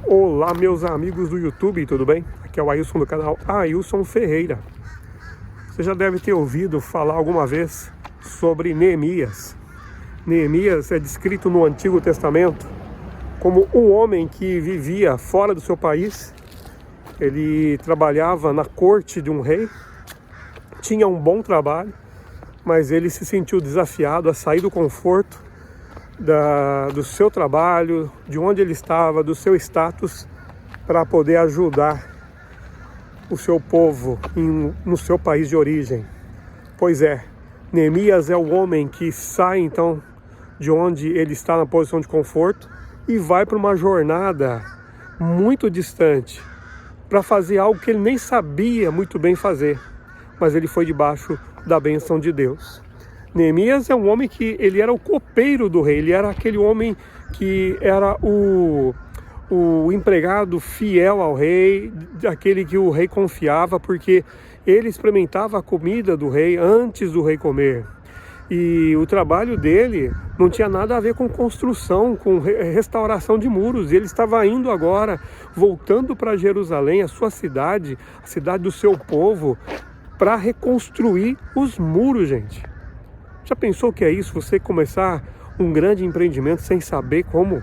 Olá, meus amigos do YouTube, tudo bem? Aqui é o Ailson do canal Ailson Ferreira. Você já deve ter ouvido falar alguma vez sobre Neemias. Neemias é descrito no Antigo Testamento como um homem que vivia fora do seu país. Ele trabalhava na corte de um rei, tinha um bom trabalho, mas ele se sentiu desafiado a sair do conforto do seu trabalho, de onde ele estava, do seu status, para poder ajudar o seu povo no seu país de origem. Pois é, Neemias é o homem que sai então de onde ele está na posição de conforto e vai para uma jornada muito distante para fazer algo que ele nem sabia muito bem fazer, mas ele foi debaixo da bênção de Deus. Neemias é um homem que ele era o copeiro do rei, ele era aquele homem que era o empregado fiel ao rei, aquele que o rei confiava, porque ele experimentava a comida do rei antes do rei comer. E o trabalho dele não tinha nada a ver com construção, com restauração de muros. Ele estava indo agora, voltando para Jerusalém, a sua cidade, a cidade do seu povo, para reconstruir os muros, gente. Já pensou o que é isso? Você começar um grande empreendimento sem saber como?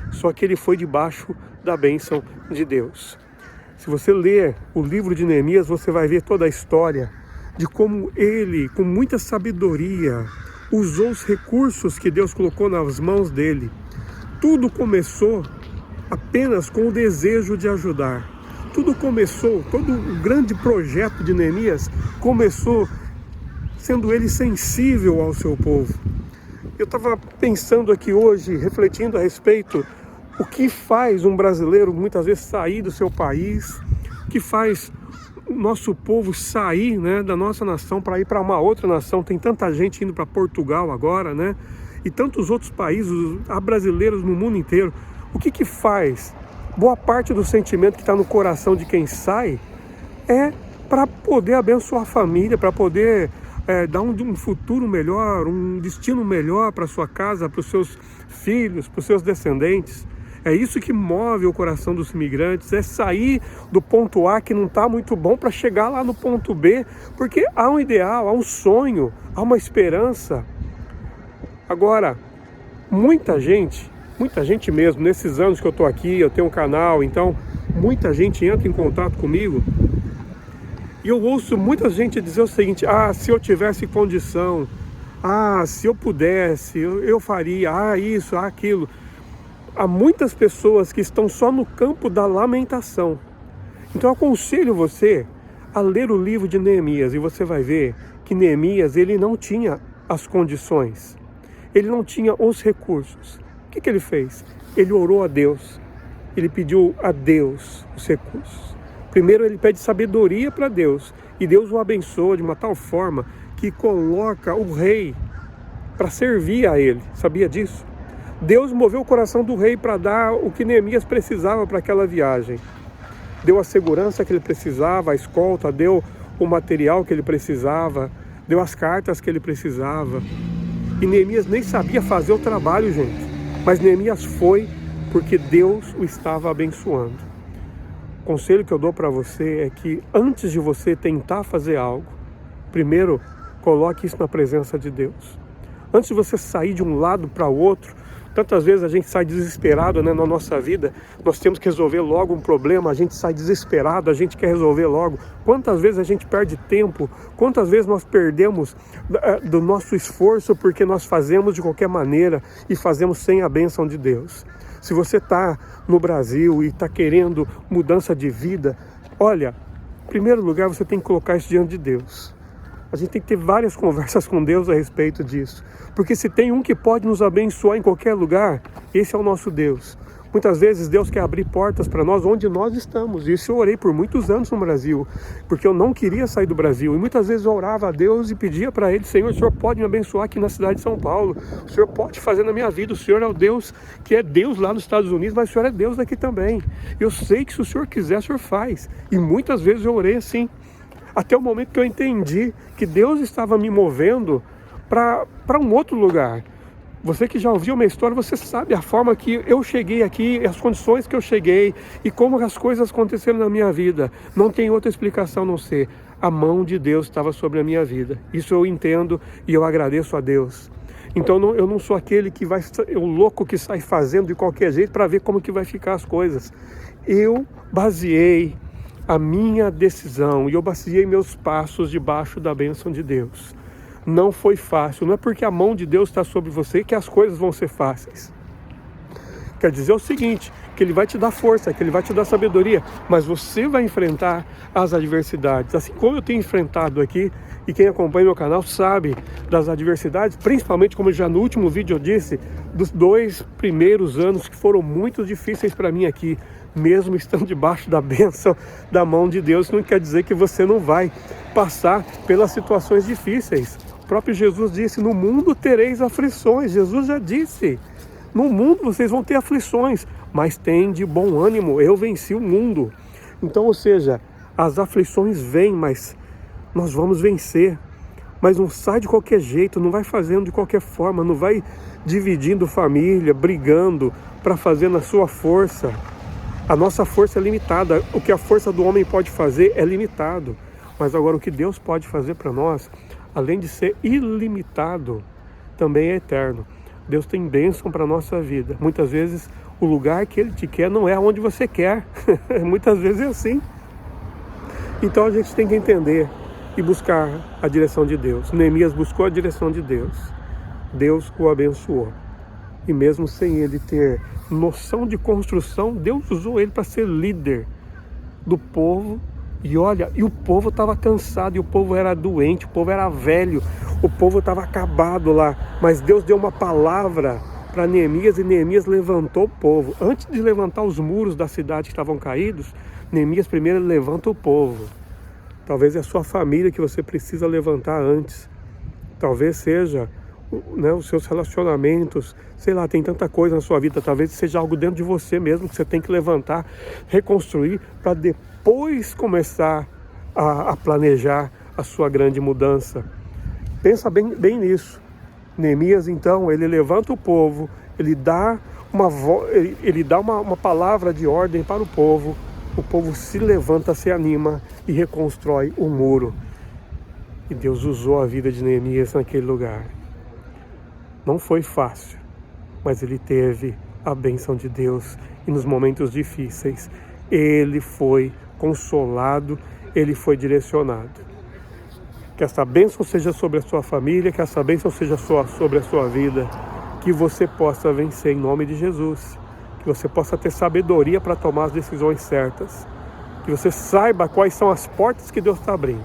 Só que ele foi debaixo da bênção de Deus. Se você ler o livro de Neemias, você vai ver toda a história de como ele, com muita sabedoria, usou os recursos que Deus colocou nas mãos dele. Tudo começou apenas com o desejo de ajudar. Tudo começou, todo o grande projeto de Neemias começou sendo ele sensível ao seu povo. Eu estava pensando aqui hoje, refletindo a respeito, o que faz um brasileiro muitas vezes sair do seu país, o que faz o nosso povo sair, né, da nossa nação para ir para uma outra nação. Tem tanta gente indo para Portugal agora, né, e tantos outros países, há brasileiros no mundo inteiro. O que faz? Boa parte do sentimento que está no coração de quem sai é para poder abençoar a família, para poder dar um futuro melhor, um destino melhor para sua casa, para os seus filhos, para os seus descendentes. É isso que move o coração dos imigrantes, é sair do ponto A que não está muito bom para chegar lá no ponto B, porque há um ideal, há um sonho, há uma esperança. Agora, muita gente mesmo, nesses anos que eu estou aqui, eu tenho um canal, então muita gente entra em contato comigo. E eu ouço muita gente dizer o seguinte: se eu tivesse condição, se eu pudesse, eu faria, isso, aquilo. Há muitas pessoas que estão só no campo da lamentação. Então eu aconselho você a ler o livro de Neemias, e você vai ver que Neemias, ele não tinha as condições, ele não tinha os recursos. O que ele fez? Ele orou a Deus, ele pediu a Deus os recursos. Primeiro ele pede sabedoria para Deus, e Deus o abençoa de uma tal forma que coloca o rei para servir a ele. Sabia disso? Deus moveu o coração do rei para dar o que Neemias precisava para aquela viagem. Deu a segurança que ele precisava, a escolta, deu o material que ele precisava, deu as cartas que ele precisava. E Neemias nem sabia fazer o trabalho, gente. Mas Neemias foi porque Deus o estava abençoando. O conselho que eu dou para você é que antes de você tentar fazer algo, primeiro coloque isso na presença de Deus. Antes de você sair de um lado para o outro, tantas vezes a gente sai desesperado, né, na nossa vida. Nós temos que resolver logo um problema, a gente sai desesperado, a gente quer resolver logo. Quantas vezes a gente perde tempo, quantas vezes nós perdemos do nosso esforço porque nós fazemos de qualquer maneira e fazemos sem a bênção de Deus. Se você está no Brasil e está querendo mudança de vida, olha, em primeiro lugar você tem que colocar isso diante de Deus. A gente tem que ter várias conversas com Deus a respeito disso. Porque se tem um que pode nos abençoar em qualquer lugar, esse é o nosso Deus. Muitas vezes Deus quer abrir portas para nós onde nós estamos. E isso eu orei por muitos anos no Brasil, porque eu não queria sair do Brasil. E muitas vezes eu orava a Deus e pedia para Ele: Senhor, o Senhor pode me abençoar aqui na cidade de São Paulo. O Senhor pode fazer na minha vida. O Senhor é o Deus que é Deus lá nos Estados Unidos, mas o Senhor é Deus daqui também. Eu sei que se o Senhor quiser, o Senhor faz. E muitas vezes eu orei assim. Até o momento que eu entendi que Deus estava me movendo para um outro lugar. Você que já ouviu minha história, você sabe a forma que eu cheguei aqui, as condições que eu cheguei e como as coisas aconteceram na minha vida. Não tem outra explicação a não ser a mão de Deus estava sobre a minha vida. Isso eu entendo e eu agradeço a Deus. Então eu não sou aquele que vai, o louco que sai fazendo de qualquer jeito para ver como que vai ficar as coisas. Eu baseei a minha decisão e eu baseei meus passos debaixo da bênção de Deus. Não foi fácil, não é porque a mão de Deus está sobre você que as coisas vão ser fáceis. Quer dizer o seguinte, que Ele vai te dar força, que Ele vai te dar sabedoria, mas você vai enfrentar as adversidades, assim como eu tenho enfrentado aqui, e quem acompanha meu canal sabe das adversidades, principalmente como já no último vídeo eu disse, dos 2 primeiros anos que foram muito difíceis para mim aqui, mesmo estando debaixo da bênção da mão de Deus, não quer dizer que você não vai passar pelas situações difíceis. O próprio Jesus disse, no mundo tereis aflições, Jesus já disse, no mundo vocês vão ter aflições, mas tem de bom ânimo, eu venci o mundo. Então, ou seja, as aflições vêm, mas nós vamos vencer. Mas não sai de qualquer jeito, não vai fazendo de qualquer forma, não vai dividindo família, brigando para fazer na sua força. A nossa força é limitada, o que a força do homem pode fazer é limitado. Mas agora o que Deus pode fazer para nós, além de ser ilimitado, também é eterno. Deus tem bênção para a nossa vida. Muitas vezes o lugar que Ele te quer não é onde você quer. Muitas vezes é assim. Então a gente tem que entender e buscar a direção de Deus. Neemias buscou a direção de Deus. Deus o abençoou. E mesmo sem ele ter noção de construção, Deus usou ele para ser líder do povo. E olha, e o povo estava cansado, e o povo era doente, o povo era velho, o povo estava acabado lá. Mas Deus deu uma palavra para Neemias e Neemias levantou o povo. Antes de levantar os muros da cidade que estavam caídos, Neemias primeiro levanta o povo. Talvez é a sua família que você precisa levantar antes. Talvez seja, né, os seus relacionamentos, sei lá, tem tanta coisa na sua vida. Talvez seja algo dentro de você mesmo que você tem que levantar, reconstruir, para depois começar a planejar a sua grande mudança. Pensa bem nisso. Neemias, então, ele levanta o povo, ele dá uma palavra de ordem para o povo se levanta, se anima e reconstrói o muro. E Deus usou a vida de Neemias naquele lugar. Não foi fácil, mas ele teve a bênção de Deus e nos momentos difíceis ele foi consolado, ele foi direcionado. Que essa bênção seja sobre a sua família, que essa bênção seja sobre a sua vida, que você possa vencer em nome de Jesus, que você possa ter sabedoria para tomar as decisões certas, que você saiba quais são as portas que Deus está abrindo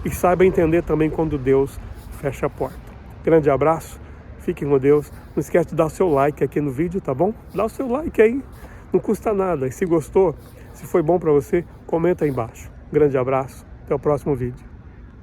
e saiba entender também quando Deus fecha a porta. Grande abraço, fiquem com Deus, não esquece de dar o seu like aqui no vídeo, tá bom? Dá o seu like aí, não custa nada, e se gostou, se foi bom para você, comenta aí embaixo. Grande abraço, até o próximo vídeo.